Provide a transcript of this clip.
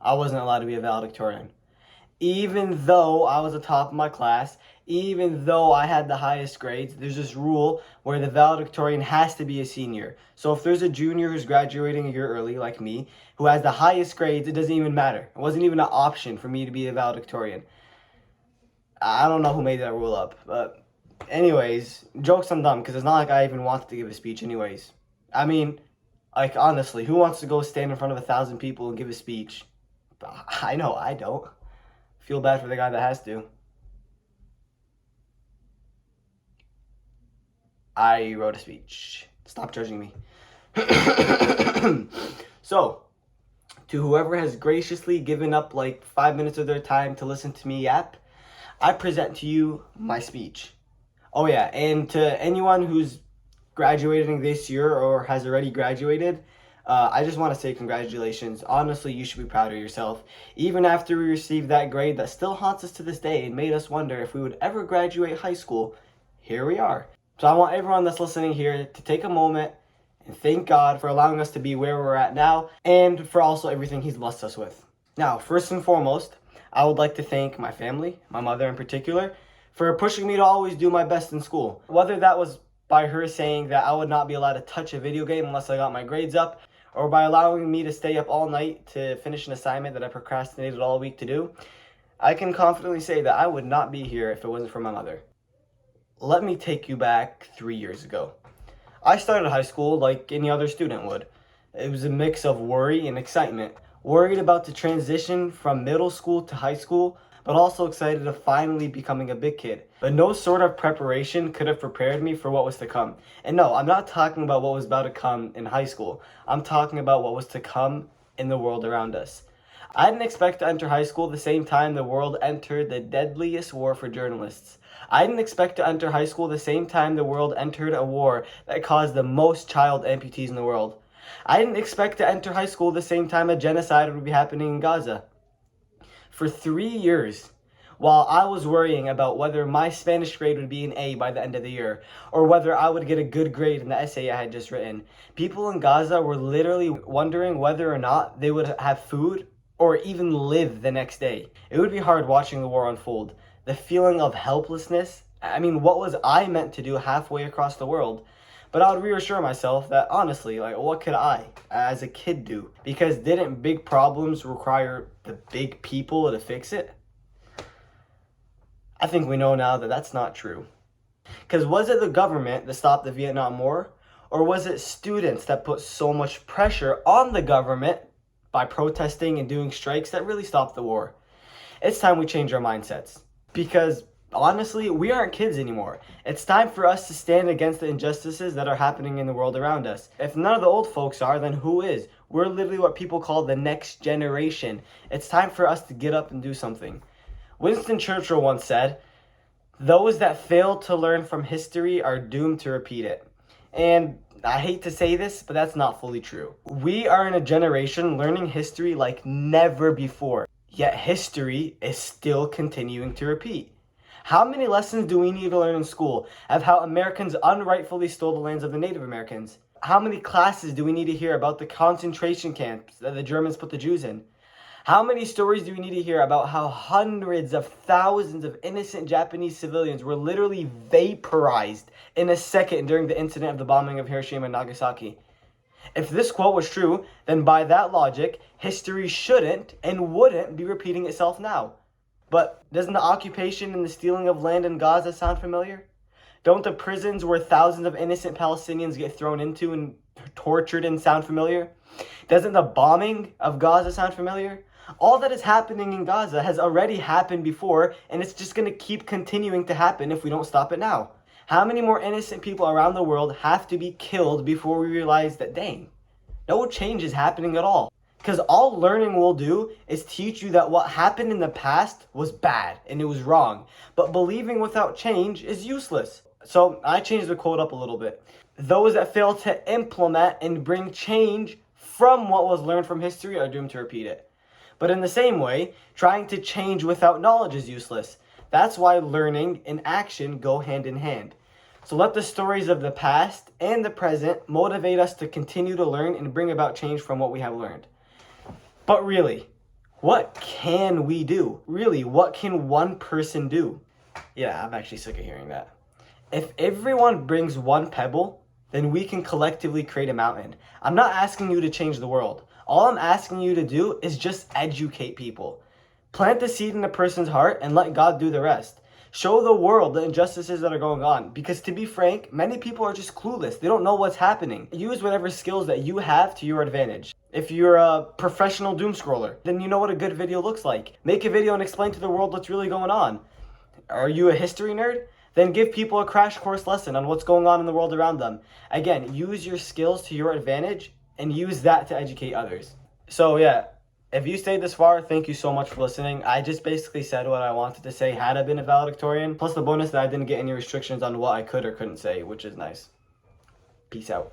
I wasn't allowed to be a valedictorian. Even though I was the top of my class, even though I had the highest grades, there's this rule where the valedictorian has to be a senior. So if there's a junior who's graduating a year early, like me, who has the highest grades, it doesn't even matter. It wasn't even an option for me to be a valedictorian. I don't know who made that rule up, but anyways, jokes on them, because it's not like I even wanted to give a speech anyways. I mean, like, honestly, who wants to go stand in front of 1,000 people and give a speech? I know I don't. Feel bad for the guy that has to. I wrote a speech. Stop judging me. So, to whoever has graciously given up like 5 minutes of their time to listen to me yap, I present to you my speech. Oh yeah, and to anyone who's graduating this year or has already graduated, I just want to say congratulations. Honestly, you should be proud of yourself. Even after we received that grade that still haunts us to this day and made us wonder if we would ever graduate high school, here we are. So I want everyone that's listening here to take a moment and thank God for allowing us to be where we're at now and for also everything He's blessed us with. Now, first and foremost, I would like to thank my family, my mother in particular, for pushing me to always do my best in school. Whether that was by her saying that I would not be allowed to touch a video game unless I got my grades up, or by allowing me to stay up all night to finish an assignment that I procrastinated all week to do, I can confidently say that I would not be here if it wasn't for my mother. Let me take you back 3 years ago. I started high school like any other student would. It was a mix of worry and excitement. Worried about the transition from middle school to high school, but also excited of finally becoming a big kid. But no sort of preparation could have prepared me for what was to come. And no, I'm not talking about what was about to come in high school. I'm talking about what was to come in the world around us. I didn't expect to enter high school the same time the world entered the deadliest war for journalists. I didn't expect to enter high school the same time the world entered a war that caused the most child amputees in the world. I didn't expect to enter high school the same time a genocide would be happening in Gaza. For 3 years, while I was worrying about whether my Spanish grade would be an A by the end of the year, or whether I would get a good grade in the essay I had just written, people in Gaza were literally wondering whether or not they would have food or even live the next day. It would be hard watching the war unfold. The feeling of helplessness. I mean, what was I meant to do halfway across the world? But I would reassure myself that honestly, like, what could I, as a kid, do? Because didn't big problems require the big people to fix it? I think we know now that that's not true. Because was it the government that stopped the Vietnam War? Or was it students that put so much pressure on the government by protesting and doing strikes that really stopped the war? It's time we change our mindsets. Because honestly, we aren't kids anymore. It's time for us to stand against the injustices that are happening in the world around us. If none of the old folks are, then who is? We're literally what people call the next generation. It's time for us to get up and do something. Winston Churchill once said, "Those that fail to learn from history are doomed to repeat it." And I hate to say this, but that's not fully true. We are in a generation learning history like never before. Yet history is still continuing to repeat. How many lessons do we need to learn in school of how Americans unrightfully stole the lands of the Native Americans? How many classes do we need to hear about the concentration camps that the Germans put the Jews in? How many stories do we need to hear about how hundreds of thousands of innocent Japanese civilians were literally vaporized in a second during the incident of the bombing of Hiroshima and Nagasaki? If this quote was true, then by that logic, history shouldn't and wouldn't be repeating itself now. But doesn't the occupation and the stealing of land in Gaza sound familiar? Don't the prisons where thousands of innocent Palestinians get thrown into and tortured and sound familiar? Doesn't the bombing of Gaza sound familiar? All that is happening in Gaza has already happened before, and it's just going to keep continuing to happen if we don't stop it now. How many more innocent people around the world have to be killed before we realize that, dang, no change is happening at all? Because all learning will do is teach you that what happened in the past was bad and it was wrong. But believing without change is useless. So I changed the quote up a little bit. Those that fail to implement and bring change from what was learned from history are doomed to repeat it. But in the same way, trying to change without knowledge is useless. That's why learning and action go hand in hand. So let the stories of the past and the present motivate us to continue to learn and bring about change from what we have learned. But really, What can we do? Really, what can one person do? Yeah, I'm actually sick of hearing that. If everyone brings one pebble, then we can collectively create a mountain. I'm not asking you to change the world. All I'm asking you to do is just educate people. Plant the seed in a person's heart and let God do the rest. Show the world the injustices that are going on. Because to be frank, many people are just clueless. They don't know what's happening. Use whatever skills that you have to your advantage. If you're a professional doom scroller, then you know what a good video looks like. Make a video and explain to the world what's really going on. Are you a history nerd? Then give people a crash course lesson on what's going on in the world around them. Again, use your skills to your advantage and use that to educate others. So yeah, if you stayed this far, thank you so much for listening. I just basically said what I wanted to say had I been a valedictorian, plus the bonus that I didn't get any restrictions on what I could or couldn't say, which is nice. Peace out.